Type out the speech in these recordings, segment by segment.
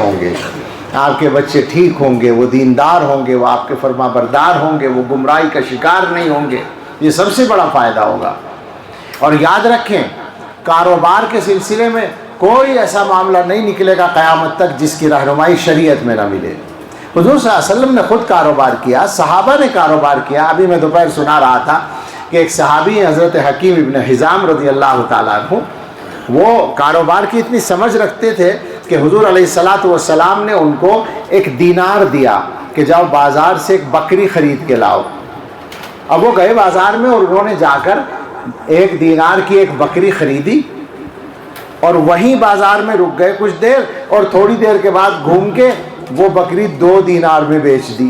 ہوں گے، آپ کے بچے ٹھیک ہوں گے، وہ دیندار ہوں گے، وہ آپ کے فرما بردار ہوں گے، وہ گمراہی کا شکار نہیں ہوں گے، یہ سب سے بڑا فائدہ ہوگا۔ اور یاد رکھیں کاروبار کے سلسلے میں کوئی ایسا معاملہ نہیں نکلے گا قیامت تک جس کی رہنمائی شریعت میں نہ ملے۔ حضور صلی اللہ علیہ وسلم نے خود کاروبار کیا، صحابہ نے کاروبار کیا۔ ابھی میں دوپہر سنا رہا تھا کہ ایک صحابی حضرت حکیم ابن حزام رضی اللہ تعالیٰ عنہ، وہ کاروبار کی اتنی سمجھ رکھتے تھے کہ حضور علیہ الصلاۃ والسلام نے ان کو ایک دینار دیا کہ جاؤ بازار سے ایک بکری خرید کے لاؤ۔ اب وہ گئے بازار میں اور انہوں نے جا کر ایک دینار کی ایک بکری خریدی اور وہیں بازار میں رک گئے کچھ دیر، اور تھوڑی دیر کے بعد گھوم کے وہ بکری 2 دینار میں بیچ دی۔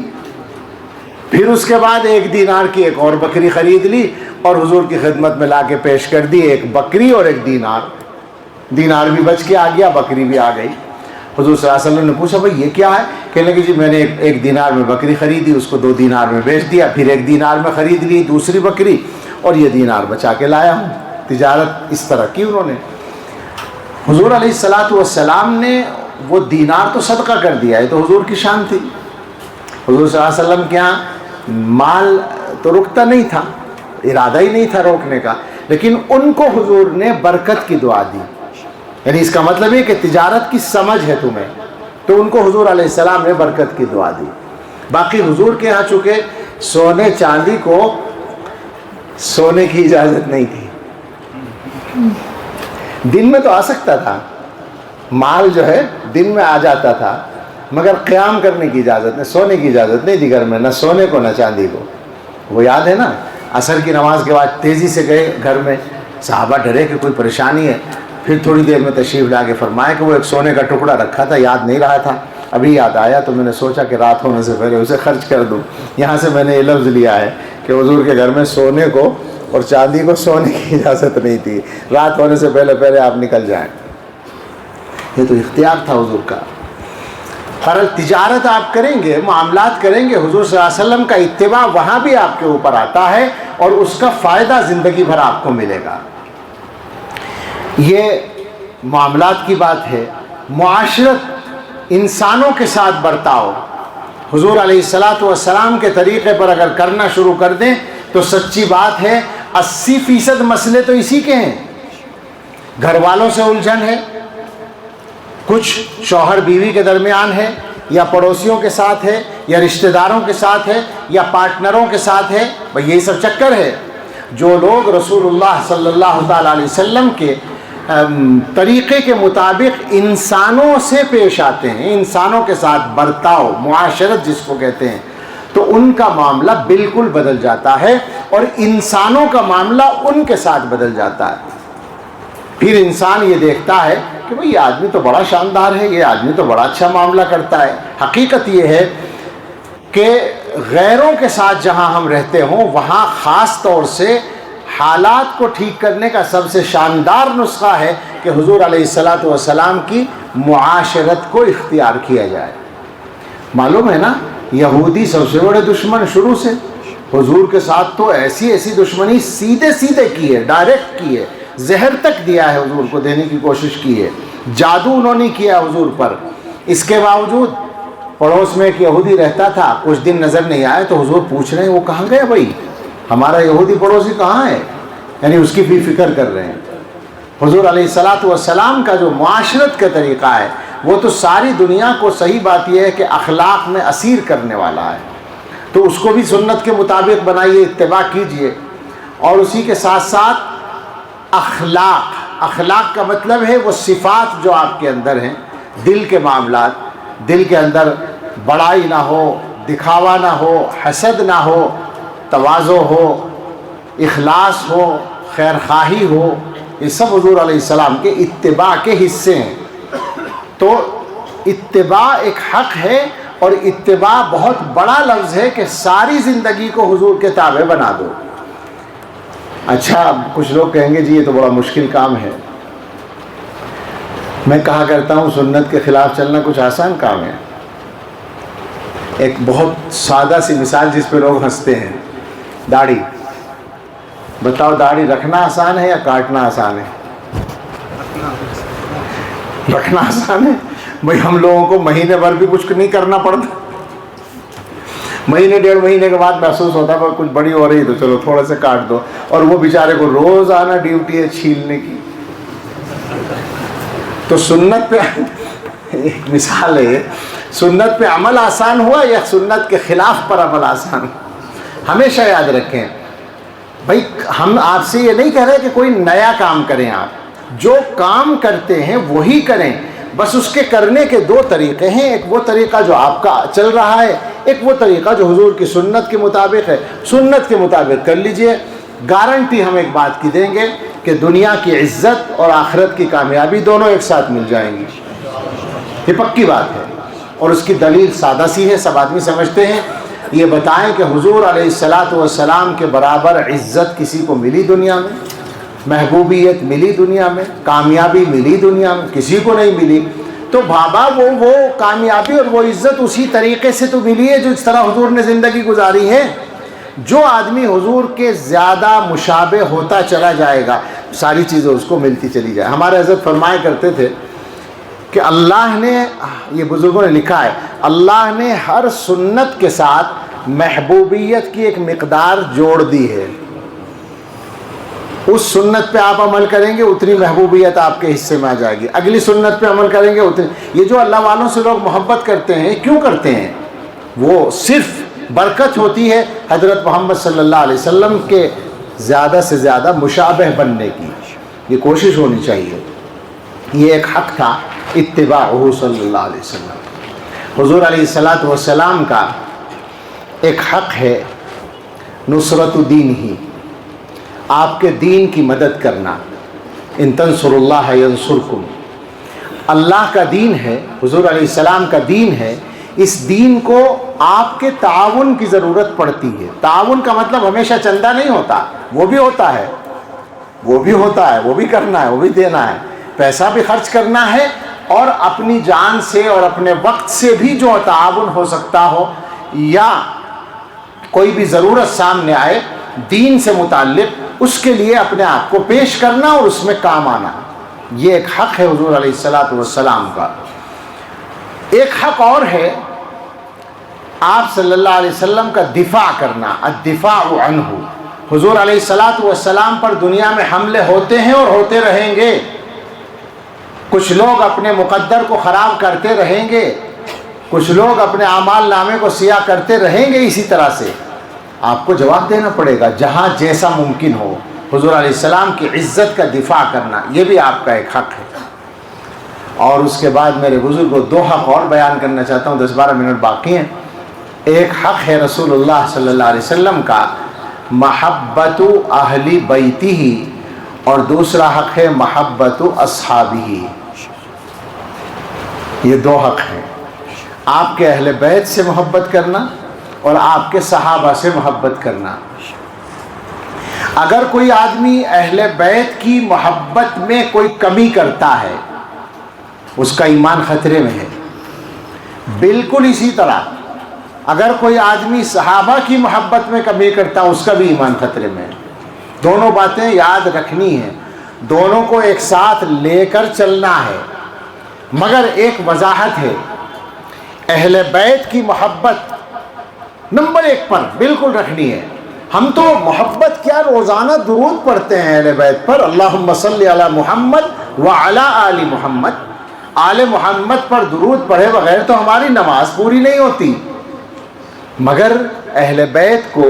پھر اس کے بعد 1 دینار کی ایک اور بکری خرید لی اور حضور کی خدمت میں لا کے پیش کر دی، ایک بکری اور 1 دینار۔ دینار بھی بچ کے آ گیا، بکری بھی آ گئی۔ حضور صلی اللہ علیہ وسلم نے پوچھا بھائی یہ کیا ہے؟ کہنے لگے جی میں نے 1 دینار میں بکری خریدی، اس کو 2 دینار میں بیچ دیا، پھر 1 دینار میں خرید لی دوسری بکری اور یہ دینار بچا کے لایا ہوں۔ تجارت اس طرح کی انہوں نے۔ حضور علیہ الصلاۃ والسلام نے وہ دینار تو صدقہ کر دیا ہے، تو حضور کی شان تھی۔ حضور صلی اللہ علیہ وسلم کے یہاں مال تو رکتا نہیں تھا، ارادہ ہی نہیں تھا روکنے کا، لیکن ان کو حضور نے برکت کی دعا دی۔ یعنی اس کا مطلب یہ کہ تجارت کی سمجھ ہے تمہیں، تو ان کو حضور علیہ السلام نے برکت کی دعا دی۔ باقی حضور کے ہاں چونکہ سونے چاندی کو سونے کی اجازت نہیں تھی، دن میں تو آ سکتا تھا، مال جو ہے دن میں آ جاتا تھا، مگر قیام کرنے کی اجازت نہیں، سونے کی اجازت نہیں تھی گھر میں، نہ سونے کو نہ چاندی کو۔ وہ یاد ہے نا عصر کی نماز کے بعد تیزی سے گئے گھر میں، صحابہ ڈرے کہ کوئی پریشانی ہے، پھر تھوڑی دیر میں تشریف لا کے فرمایا کہ وہ ایک سونے کا ٹکڑا رکھا تھا، یاد نہیں رہا تھا، ابھی یاد آیا تو میں نے سوچا کہ رات ہونے سے پہلے اسے خرچ کر دوں۔ یہاں سے میں نے یہ لفظ لیا ہے کہ حضور کے گھر میں سونے کو اور چاندی کو سونے کی اجازت نہیں تھی، رات ہونے سے پہلے پہلے آپ نکل جائیں۔ یہ تو اختیار تھا حضور کا۔ خیر تجارت آپ کریں گے، معاملات کریں گے، حضور صلی اللہ علیہ وسلم کا اتباع وہاں بھی آپ کے اوپر آتا ہے اور اس کا فائدہ زندگی بھر آپ کو ملے گا۔ یہ معاملات کی بات ہے۔ معاشرت، انسانوں کے ساتھ برتاؤ، حضور علیہ الصلاۃ والسلام کے طریقے پر اگر کرنا شروع کر دیں تو سچی بات ہے 80% مسئلے تو اسی کے ہیں۔ گھر والوں سے الجھن ہے، کچھ شوہر بیوی کے درمیان ہے، یا پڑوسیوں کے ساتھ ہے، یا رشتہ داروں کے ساتھ ہے، یا پارٹنروں کے ساتھ ہے، بھئی یہی سب چکر ہے۔ جو لوگ رسول اللہ صلی اللہ تعالیٰ علیہ وسلم کے طریقے کے مطابق انسانوں سے پیش آتے ہیں، انسانوں کے ساتھ برتاؤ، معاشرت جس کو کہتے ہیں، تو ان کا معاملہ بالکل بدل جاتا ہے اور انسانوں کا معاملہ ان کے ساتھ بدل جاتا ہے۔ پھر انسان یہ دیکھتا ہے کہ بھئی یہ آدمی تو بڑا شاندار ہے، یہ آدمی تو بڑا اچھا معاملہ کرتا ہے۔ حقیقت یہ ہے کہ غیروں کے ساتھ جہاں ہم رہتے ہوں وہاں خاص طور سے حالات کو ٹھیک کرنے کا سب سے شاندار نسخہ ہے کہ حضور علیہ الصلاۃ والسلام کی معاشرت کو اختیار کیا جائے۔ معلوم ہے نا یہودی سب سے بڑے دشمن شروع سے، حضور کے ساتھ تو ایسی ایسی دشمنی سیدھے سیدھے کی ہے، ڈائریکٹ کی ہے، زہر تک دیا ہے، حضور کو دینے کی کوشش کی ہے، جادو انہوں نے کیا حضور پر۔ اس کے باوجود پڑوس میں ایک یہودی رہتا تھا، کچھ دن نظر نہیں آئے تو حضور پوچھ رہے ہیں وہ کہاں گیا بھائی، ہمارا یہودی پڑوسی کہاں ہے، یعنی اس کی بھی فکر کر رہے ہیں۔ حضور علیہ الصلاۃ والسلام کا جو معاشرت کا طریقہ ہے وہ تو ساری دنیا کو، صحیح بات یہ ہے کہ اخلاق میں اسیر کرنے والا ہے، تو اس کو بھی سنت کے مطابق بنائیے، اتباع کیجئے۔ اور اسی کے ساتھ ساتھ اخلاق کا مطلب ہے وہ صفات جو آپ کے اندر ہیں، دل کے معاملات، دل کے اندر بڑائی نہ ہو، دکھاوا نہ ہو، حسد نہ ہو، تواضع ہو، اخلاص ہو، خیر خواہی ہو، یہ سب حضور علیہ السلام کے اتباع کے حصے ہیں۔ تو اتباع ایک حق ہے، اور اتباع بہت بڑا لفظ ہے کہ ساری زندگی کو حضور کے تابع بنا دو۔ اچھا کچھ لوگ کہیں گے جی یہ تو بڑا مشکل کام ہے۔ میں کہا کرتا ہوں سنت کے خلاف چلنا کچھ آسان کام ہے۔ ایک بہت سادہ سی مثال جس پہ لوگ ہنستے ہیں، داڑھی۔ بتاؤ داڑھی رکھنا آسان ہے یا کاٹنا آسان ہے؟ رکھنا آسان ہے، بھائی ہم لوگوں کو مہینے بھر بھی کچھ نہیں کرنا پڑتا، مہینے ڈیڑھ مہینے کے بعد محسوس ہوتا ہے کچھ بڑی ہو رہی تو چلو تھوڑا سا کاٹ دو، اور وہ بیچارے کو روز آنا ڈیوٹی ہے چھیلنے کی۔ تو سنت پہ ایک مثال ہے، سنت پہ عمل آسان ہوا یا سنت کے خلاف پر عمل آسان؟ ہمیشہ یاد رکھیں بھائی، ہم آپ سے یہ نہیں کہہ رہے کہ کوئی نیا کام کریں، آپ جو کام کرتے ہیں وہی کریں، بس اس کے کرنے کے دو طریقے ہیں، ایک وہ طریقہ جو آپ کا چل رہا ہے، ایک وہ طریقہ جو حضور کی سنت کے مطابق ہے۔ سنت کے مطابق کر لیجئے، گارنٹی ہم ایک بات کی دیں گے کہ دنیا کی عزت اور آخرت کی کامیابی دونوں ایک ساتھ مل جائیں گی، یہ پکی بات ہے۔ اور اس کی دلیل سادہ سی ہے، سب آدمی سمجھتے ہیں۔ یہ بتائیں کہ حضور علیہ السلام کے برابر عزت کسی کو ملی دنیا میں؟ محبوبیت ملی دنیا میں؟ کامیابی ملی دنیا میں؟ کسی کو نہیں ملی۔ تو بابا وہ کامیابی اور وہ عزت اسی طریقے سے تو ملی ہے جو اس طرح حضور نے زندگی گزاری ہے۔ جو آدمی حضور کے زیادہ مشابہ ہوتا چلا جائے گا، ساری چیزیں اس کو ملتی چلی جائے۔ ہمارے حضرت فرمایا کرتے تھے کہ اللہ نے، یہ بزرگوں نے لکھا ہے، اللہ نے ہر سنت کے ساتھ محبوبیت کی ایک مقدار جوڑ دی ہے۔ اس سنت پہ آپ عمل کریں گے اتنی محبوبیت آپ کے حصے میں آ جائے گی، اگلی سنت پہ عمل کریں گے اتنی۔ یہ جو اللہ والوں سے لوگ محبت کرتے ہیں، کیوں کرتے ہیں؟ وہ صرف برکت ہوتی ہے حضرت محمد صلی اللہ علیہ وسلم کے زیادہ سے زیادہ مشابہ بننے کی، یہ کوشش ہونی چاہیے۔ یہ ایک حق تھا اتباعہ صلی اللہ علیہ وسلم۔ حضور علیہ السلام کا ایک حق ہے نصرت دین ہی، آپ کے دین کی مدد کرنا۔ ان تنصر اللہ ینصرکم، اللہ کا دین ہے، حضور علیہ السلام کا دین ہے، اس دین کو آپ کے تعاون کی ضرورت پڑتی ہے۔ تعاون کا مطلب ہمیشہ چندہ نہیں ہوتا، وہ بھی ہوتا ہے، وہ بھی ہوتا ہے، وہ بھی کرنا ہے، وہ بھی دینا ہے، پیسہ بھی خرچ کرنا ہے، اور اپنی جان سے اور اپنے وقت سے بھی جو تعاون ہو سکتا ہو، یا کوئی بھی ضرورت سامنے آئے دین سے متعلق، اس کے لیے اپنے آپ کو پیش کرنا اور اس میں کام آنا، یہ ایک حق ہے حضور علیہ السلام کا۔ ایک حق اور ہے آپ صلی اللہ علیہ وسلم کا دفاع کرنا، الدفاع عنہ۔ حضور علیہ السلام پر دنیا میں حملے ہوتے ہیں اور ہوتے رہیں گے، کچھ لوگ اپنے مقدر کو خراب کرتے رہیں گے، کچھ لوگ اپنے اعمال نامے کو سیاہ کرتے رہیں گے، اسی طرح سے آپ کو جواب دینا پڑے گا جہاں جیسا ممکن ہو۔ حضور علیہ السلام کی عزت کا دفاع کرنا، یہ بھی آپ کا ایک حق ہے۔ اور اس کے بعد میرے بزرگوں دو حق اور بیان کرنا چاہتا ہوں، 10-12 منٹ باقی ہیں۔ ایک حق ہے رسول اللہ صلی اللہ علیہ وسلم کا محبت اہل بیتہ، اور دوسرا حق ہے محبت اصحابہ۔ یہ دو حق ہیں، آپ کے اہل بیت سے محبت کرنا اور آپ کے صحابہ سے محبت کرنا۔ اگر کوئی آدمی اہل بیت کی محبت میں کوئی کمی کرتا ہے، اس کا ایمان خطرے میں ہے۔ بالکل اسی طرح اگر کوئی آدمی صحابہ کی محبت میں کمی کرتا ہے، اس کا بھی ایمان خطرے میں ہے۔ دونوں باتیں یاد رکھنی ہیں، دونوں کو ایک ساتھ لے کر چلنا ہے۔ مگر ایک وضاحت ہے، اہل بیت کی محبت نمبر 1 پر بالکل رکھنی ہے۔ ہم تو محبت کیا، روزانہ درود پڑھتے ہیں اہل بیت پر، اللہم صلی علی محمد وعلی آل محمد۔ آل محمد پر درود پڑھے بغیر تو ہماری نماز پوری نہیں ہوتی۔ مگر اہل بیت کو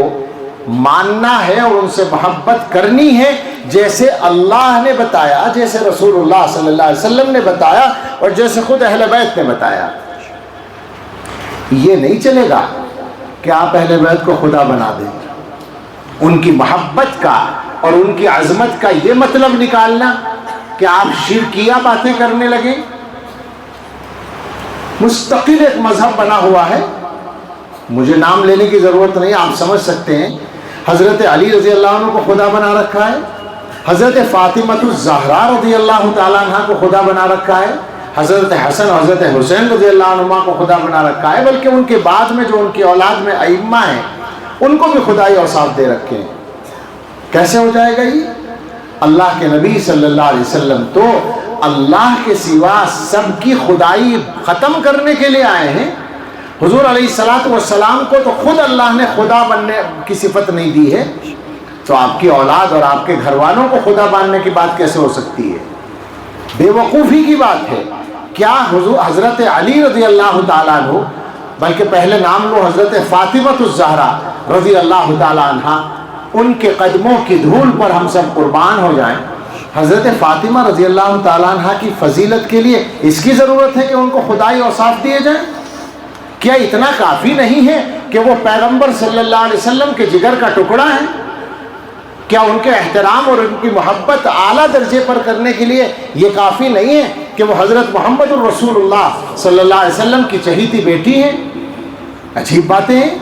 ماننا ہے اور ان سے محبت کرنی ہے، جیسے اللہ نے بتایا، جیسے رسول اللہ صلی اللہ علیہ وسلم نے بتایا، اور جیسے خود اہل بیت نے بتایا۔ یہ نہیں چلے گا کہ آپ اہل بیت کو خدا بنا دیں، ان کی محبت کا اور ان کی عظمت کا یہ مطلب نکالنا کہ آپ شرکیہ باتیں کرنے لگیں۔ مستقل ایک مذہب بنا ہوا ہے، مجھے نام لینے کی ضرورت نہیں، آپ سمجھ سکتے ہیں۔ حضرت علی رضی اللہ عنہ کو خدا بنا رکھا ہے، حضرت فاطمۃ الزہرا رضی اللہ تعالیٰ عنہ کو خدا بنا رکھا ہے، حضرت حسن اور حضرت حسین رضی اللہ عنہما کو خدا بنا رکھا ہے، بلکہ ان کے بعد میں جو ان کی اولاد میں ائمہ ہیں ان کو بھی خدائی اوصاف دے رکھے ہیں۔ کیسے ہو جائے گا یہ؟ اللہ کے نبی صلی اللہ علیہ وسلم تو اللہ کے سوا سب کی خدائی ختم کرنے کے لیے آئے ہیں۔ حضور علیہ الصلوۃ والسلام کو تو خود اللہ نے خدا بننے کی صفت نہیں دی ہے، تو آپ کی اولاد اور آپ کے گھر والوں کو خدا ماننے کی بات کیسے ہو سکتی ہے؟ بے وقوفی کی بات ہے۔ کیا حضرت علی رضی اللہ تعالیٰ عنہ، بلکہ پہلے نام لو حضرت فاطمہ الزہرا رضی اللہ تعالیٰ عنہ، ان کے قدموں کی دھول پر ہم سب قربان ہو جائیں؟ حضرت فاطمہ رضی اللہ تعالیٰ عنہ کی فضیلت کے لیے اس کی ضرورت ہے کہ ان کو خدائی اوصاف دیے جائیں؟ کیا اتنا کافی نہیں ہے کہ وہ پیغمبر صلی اللہ علیہ وسلم کے جگر کا ٹکڑا ہے؟ کیا ان کے احترام اور ان کی محبت اعلیٰ درجے پر کرنے کے لیے یہ کافی نہیں ہے کہ وہ حضرت محمد الرسول اللہ صلی اللہ علیہ وسلم کی چہیتی بیٹی ہیں؟ عجیب باتیں ہیں۔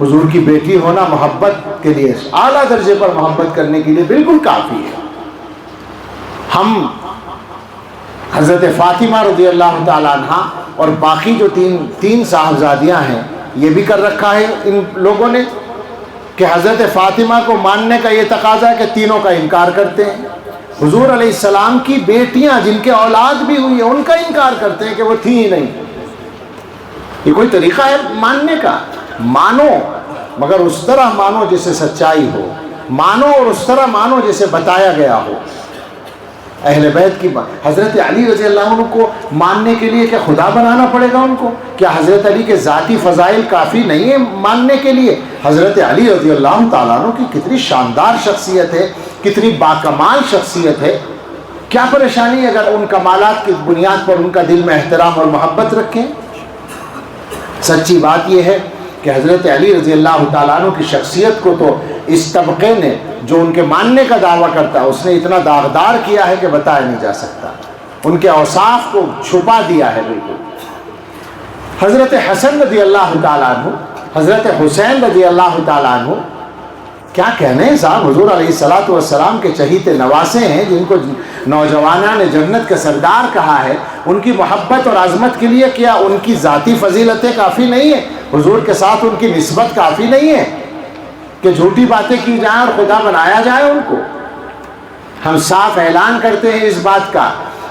حضور کی بیٹی ہونا محبت کے لیے، اعلیٰ درجے پر محبت کرنے کے لیے بالکل کافی ہے۔ ہم حضرت فاطمہ رضی اللہ تعالیٰ عنہ اور باقی جو تین صاحبزادیاں ہیں، یہ بھی کر رکھا ہے ان لوگوں نے کہ حضرت فاطمہ کو ماننے کا یہ تقاضا ہے کہ تینوں کا انکار کرتے ہیں۔ حضور علیہ السلام کی بیٹیاں جن کے اولاد بھی ہوئی ہیں ان کا انکار کرتے ہیں کہ وہ تھیں ہی نہیں۔ یہ کوئی طریقہ ہے ماننے کا؟ مانو، مگر اس طرح مانو جسے سچائی ہو، مانو اور اس طرح مانو جسے بتایا گیا ہو۔ اہل بیت کی بات، حضرت علی رضی اللہ عنہ کو ماننے کے لیے کیا خدا بنانا پڑے گا ان کو؟ کیا حضرت علی کے ذاتی فضائل کافی نہیں ہیں ماننے کے لیے؟ حضرت علی رضی اللہ تعالیٰ عنہ کی کتنی شاندار شخصیت ہے، کتنی باکمال شخصیت ہے۔ کیا پریشانی ہے اگر ان کمالات کی بنیاد پر ان کا دل میں احترام اور محبت رکھیں؟ سچی بات یہ ہے کہ حضرت علی رضی اللہ تعالیٰ عنہ کی شخصیت کو تو اس طبقے نے جو ان کے ماننے کا دعویٰ کرتا ہے اس نے اتنا داغدار کیا ہے کہ بتایا نہیں جا سکتا، ان کے اوصاف کو چھپا دیا ہے بالکل۔ حضرت حسن رضی اللہ تعالیٰ عنہ، حضرت حسین رضی اللہ تعالیٰ عنہ، کیا کہنے ہیں صاحب، حضور علیہ الصلوۃ والسلام کے چہیتے نواسے ہیں جن کو نوجوانان جنت کے سردار کہا ہے۔ ان کی محبت اور عظمت کے لیے کیا ان کی ذاتی فضیلتیں کافی نہیں ہیں؟ حضور کے ساتھ ان کی نسبت کافی نہیں ہے کہ جھوٹی باتیں کی جائیں اور خدا بنایا جائے ان کو؟ ہم صاف اعلان کرتے ہیں اس بات کا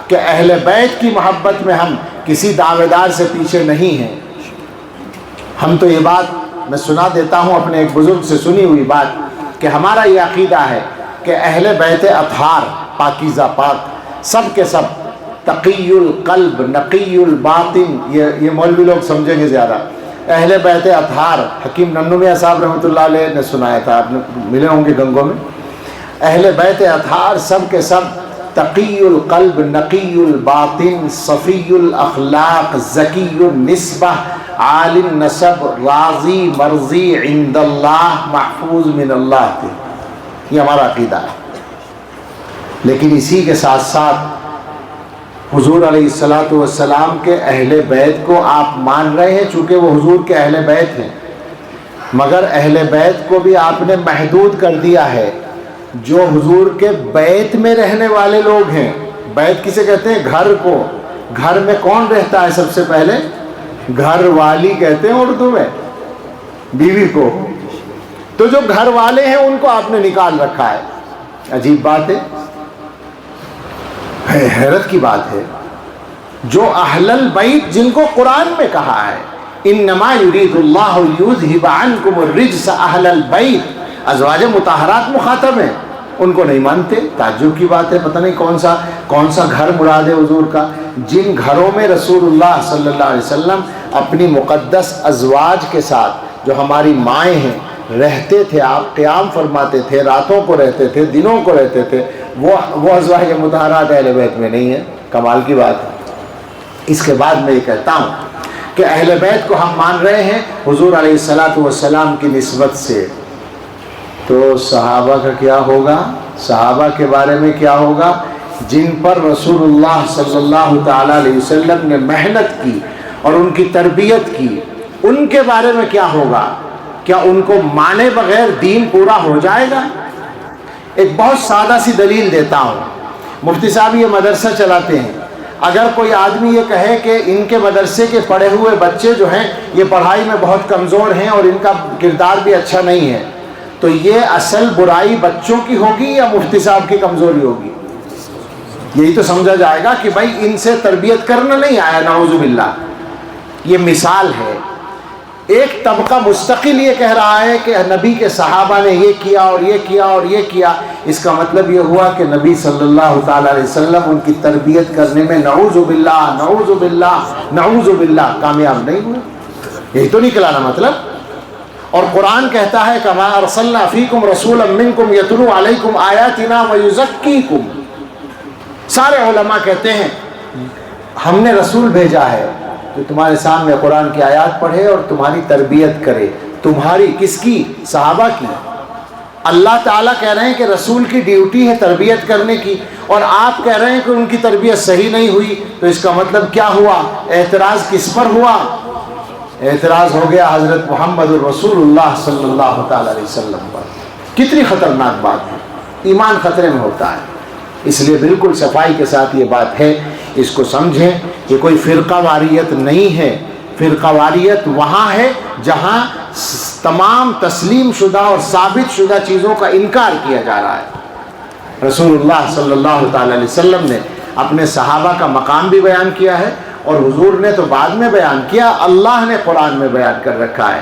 کہ اہل بیت کی محبت میں ہم کسی دعوے دار سے پیچھے نہیں ہیں۔ ہم تو یہ بات میں سنا دیتا ہوں اپنے ایک بزرگ سے سنی ہوئی بات کہ ہمارا یہ عقیدہ ہے کہ اہل بیت اطہار، پاکیزہ پاک، سب کے سب تقی القلب نقی الباطن، یہ مولوی لوگ سمجھیں گے زیادہ۔ اہل بیت اطہار، حکیم ننو میاں صاحب رحمۃ اللہ علیہ نے سنایا تھا، آپ نے ملے ہوں گے گنگوں میں۔ اہل بیت اطہار سب کے سب تقی القلب نقی الباطن صفی الاخلاق ذکی النسبہ عالی النسب راضی مرضی عند اللہ محفوظ من اللہ تھے۔ یہ ہمارا عقیدہ ہے۔ لیکن اسی کے ساتھ ساتھ حضور علیہ الصلوۃ والسلام کے اہل بیت کو آپ مان رہے ہیں چونکہ وہ حضور کے اہل بیت ہیں، مگر اہل بیت کو بھی آپ نے محدود کر دیا ہے۔ جو حضور کے بیت میں رہنے والے لوگ ہیں، بیت کسے کہتے ہیں؟ گھر کو۔ گھر میں کون رہتا ہے سب سے پہلے؟ گھر والی کہتے ہیں اردو میں بیوی کو۔ تو جو گھر والے ہیں ان کو آپ نے نکال رکھا ہے۔ عجیب بات ہے، حیرت کی بات ہے۔ جو اہل البیت جن کو قرآن میں کہا ہے انما یرید اللہ لیذھب عنکم الرجس اہل البیت، ازواج مطہرات مخاطب ہیں، ان کو نہیں مانتے۔ تعجب کی بات ہے، پتہ نہیں کون سا گھر مراد ہے حضور کا۔ جن گھروں میں رسول اللہ صلی اللہ علیہ وسلم اپنی مقدس ازواج کے ساتھ جو ہماری مائیں ہیں رہتے تھے، آپ قیام فرماتے تھے، راتوں کو رہتے تھے، دنوں کو رہتے تھے، وہ ازواج مطہرات اہل بیت میں نہیں ہے۔ کمال کی بات ہے۔ اس کے بعد میں یہ کہتا ہوں کہ اہل بیت کو ہم مان رہے ہیں حضور علیہ الصلوۃ والسلام کی نسبت سے، تو صحابہ کا کیا ہوگا؟ صحابہ کے بارے میں کیا ہوگا؟ جن پر رسول اللہ صلی اللہ تعالیٰ علیہ وسلم نے محنت کی اور ان کی تربیت کی، ان کے بارے میں کیا ہوگا؟ کیا ان کو مانے بغیر دین پورا ہو جائے گا؟ ایک بہت سادہ سی دلیل دیتا ہوں۔ مفتی صاحب یہ مدرسہ چلاتے ہیں، اگر کوئی آدمی یہ کہے کہ ان کے مدرسے کے پڑھے ہوئے بچے جو ہیں یہ پڑھائی میں بہت کمزور ہیں اور ان کا کردار بھی اچھا نہیں ہے، تو یہ اصل برائی بچوں کی ہوگی یا مفتی صاحب کی کمزوری ہوگی؟ یہی تو سمجھا جائے گا کہ بھائی ان سے تربیت کرنا نہیں آیا، نعوذ باللہ. یہ مثال ہے. ایک طبقہ مستقل یہ کہہ رہا ہے کہ نبی کے صحابہ نے یہ کیا اور یہ کیا اور یہ کیا. اس کا مطلب یہ ہوا کہ نبی صلی اللہ تعالی علیہ وسلم ان کی تربیت کرنے میں نعوذ باللہ نعوذ باللہ نعوذ باللہ کامیاب نہیں ہوئے. یہی تو نکلا نا مطلب. اور قرآن کہتا ہے کما ارسلنا فیکم رسولا منکم یتلو علیکم آیاتنا ویزکیکم. سارے علماء کہتے ہیں ہم نے رسول بھیجا ہے جو تمہارے سامنے قرآن کی آیات پڑھے اور تمہاری تربیت کرے. تمہاری کس کی؟ صحابہ کی. اللہ تعالیٰ کہہ رہے ہیں کہ رسول کی ڈیوٹی ہے تربیت کرنے کی، اور آپ کہہ رہے ہیں کہ ان کی تربیت صحیح نہیں ہوئی. تو اس کا مطلب کیا ہوا؟ اعتراض کس پر ہوا؟ اعتراض ہو گیا حضرت محمد الرسول اللہ صلی اللہ تعالی علیہ وسلم پر. کتنی خطرناک بات ہے. ایمان خطرے میں ہوتا ہے. اس لیے بالکل صفائی کے ساتھ یہ بات ہے، اس کو سمجھیں. یہ کوئی فرقہ واریت نہیں ہے. فرقہ واریت وہاں ہے جہاں تمام تسلیم شدہ اور ثابت شدہ چیزوں کا انکار کیا جا رہا ہے. رسول اللہ صلی اللہ تعالی علیہ وسلم نے اپنے صحابہ کا مقام بھی بیان کیا ہے، اور حضور نے تو بعد میں بیان کیا، اللہ نے قرآن میں بیان کر رکھا ہے.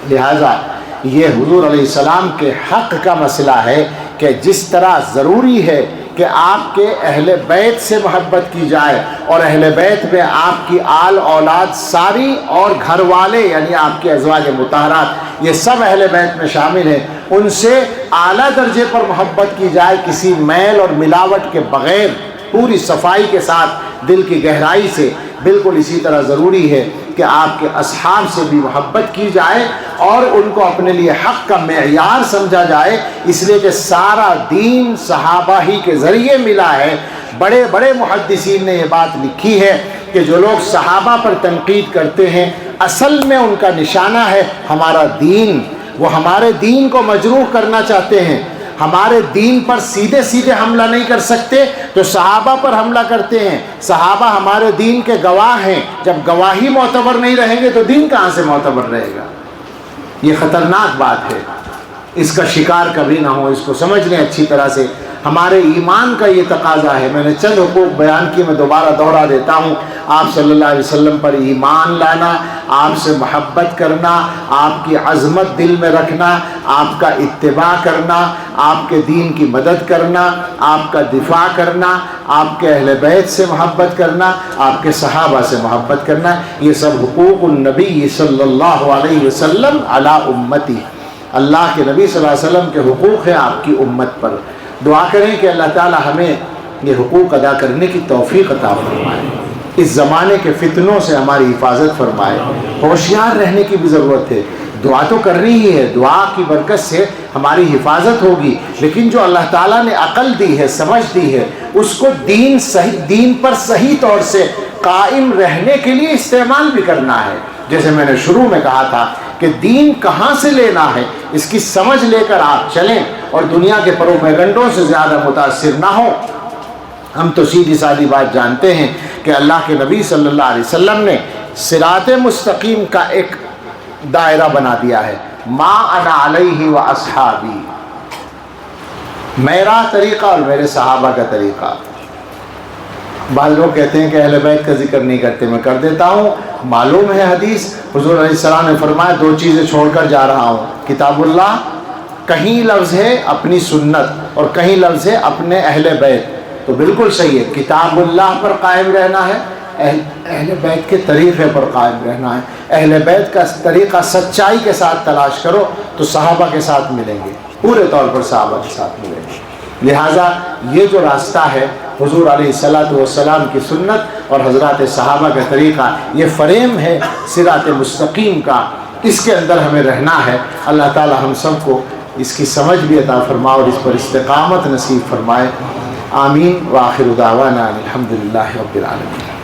لہذا یہ حضور علیہ السلام کے حق کا مسئلہ ہے کہ جس طرح ضروری ہے کہ آپ کے اہل بیت سے محبت کی جائے، اور اہل بیت میں آپ کی آل اولاد ساری اور گھر والے یعنی آپ کے ازواج مطہرات یہ سب اہل بیت میں شامل ہیں، ان سے اعلیٰ درجے پر محبت کی جائے کسی میل اور ملاوٹ کے بغیر، پوری صفائی کے ساتھ، دل کی گہرائی سے. بالکل اسی طرح ضروری ہے کہ آپ کے اصحاب سے بھی محبت کی جائے اور ان کو اپنے لیے حق کا معیار سمجھا جائے، اس لیے کہ سارا دین صحابہ ہی کے ذریعے ملا ہے. بڑے بڑے محدثین نے یہ بات لکھی ہے کہ جو لوگ صحابہ پر تنقید کرتے ہیں اصل میں ان کا نشانہ ہے ہمارا دین. وہ ہمارے دین کو مجروح کرنا چاہتے ہیں. ہمارے دین پر سیدھے سیدھے حملہ نہیں کر سکتے تو صحابہ پر حملہ کرتے ہیں. صحابہ ہمارے دین کے گواہ ہیں. جب گواہی معتبر نہیں رہیں گے تو دین کہاں سے معتبر رہے گا؟ یہ خطرناک بات ہے. اس کا شکار کبھی نہ ہو. اس کو سمجھ لیں اچھی طرح سے. ہمارے ایمان کا یہ تقاضا ہے. میں نے چند حقوق بیان کی، میں دوبارہ دوہرا دیتا ہوں. آپ صلی اللہ علیہ وسلم پر ایمان لانا، آپ سے محبت کرنا، آپ کی عظمت دل میں رکھنا، آپ کا اتباع کرنا، آپ کے دین کی مدد کرنا، آپ کا دفاع کرنا، آپ کے اہل بیت سے محبت کرنا، آپ کے صحابہ سے محبت کرنا، یہ سب حقوق النبی صلی اللہ علیہ وسلم علی امتی. اللہ کے نبی صلی اللہ علیہ وسلم کے حقوق ہیں آپ کی امت پر. دعا کریں کہ اللہ تعالی ہمیں یہ حقوق ادا کرنے کی توفیق عطا فرمائے. اس زمانے کے فتنوں سے ہماری حفاظت فرمائے. ہوشیار رہنے کی بھی ضرورت ہے. دعا تو کرنی ہی ہے، دعا کی برکت سے ہماری حفاظت ہوگی، لیکن جو اللہ تعالیٰ نے عقل دی ہے، سمجھ دی ہے، اس کو دین پر صحیح طور سے قائم رہنے کے لیے استعمال بھی کرنا ہے. جیسے میں نے شروع میں کہا تھا کہ دین کہاں سے لینا ہے اس کی سمجھ لے کر آپ چلیں اور دنیا کے پروپیگنڈوں سے زیادہ متاثر نہ ہوں. ہم تو سیدھی سادی بات جانتے ہیں کہ اللہ کے نبی صلی اللہ علیہ وسلم نے صراط مستقیم کا ایک دائرہ بنا دیا ہے. ما انا علیہ و اصحابی، میرا طریقہ اور میرے صحابہ کا طریقہ. بعض لوگ کہتے ہیں کہ اہل بیت کا ذکر نہیں کرتے، میں کر دیتا ہوں. معلوم ہے حدیث، حضور علیہ السلام نے فرمایا دو چیزیں چھوڑ کر جا رہا ہوں، کتاب اللہ، کہیں لفظ ہے اپنی سنت اور کہیں لفظ ہے اپنے اہل بیت. تو بالکل صحیح ہے، کتاب اللہ پر قائم رہنا ہے، اہل بیت کے طریقے پر قائم رہنا ہے. اہل بیت کا طریقہ سچائی کے ساتھ تلاش کرو تو صحابہ کے ساتھ ملیں گے، پورے طور پر صحابہ کے ساتھ ملیں گے. لہٰذا یہ جو راستہ ہے حضور علیہ الصلاۃ والسلام کی سنت اور حضرات صحابہ کا طریقہ، یہ فریم ہے صراط مستقیم کا. اس کے اندر ہمیں رہنا ہے. اللہ تعالی ہم سب کو اس کی سمجھ بھی عطا فرمائے اور اس پر استقامت نصیب فرمائے. آمین. وآخر دعوانا الحمدللہ رب العالمین.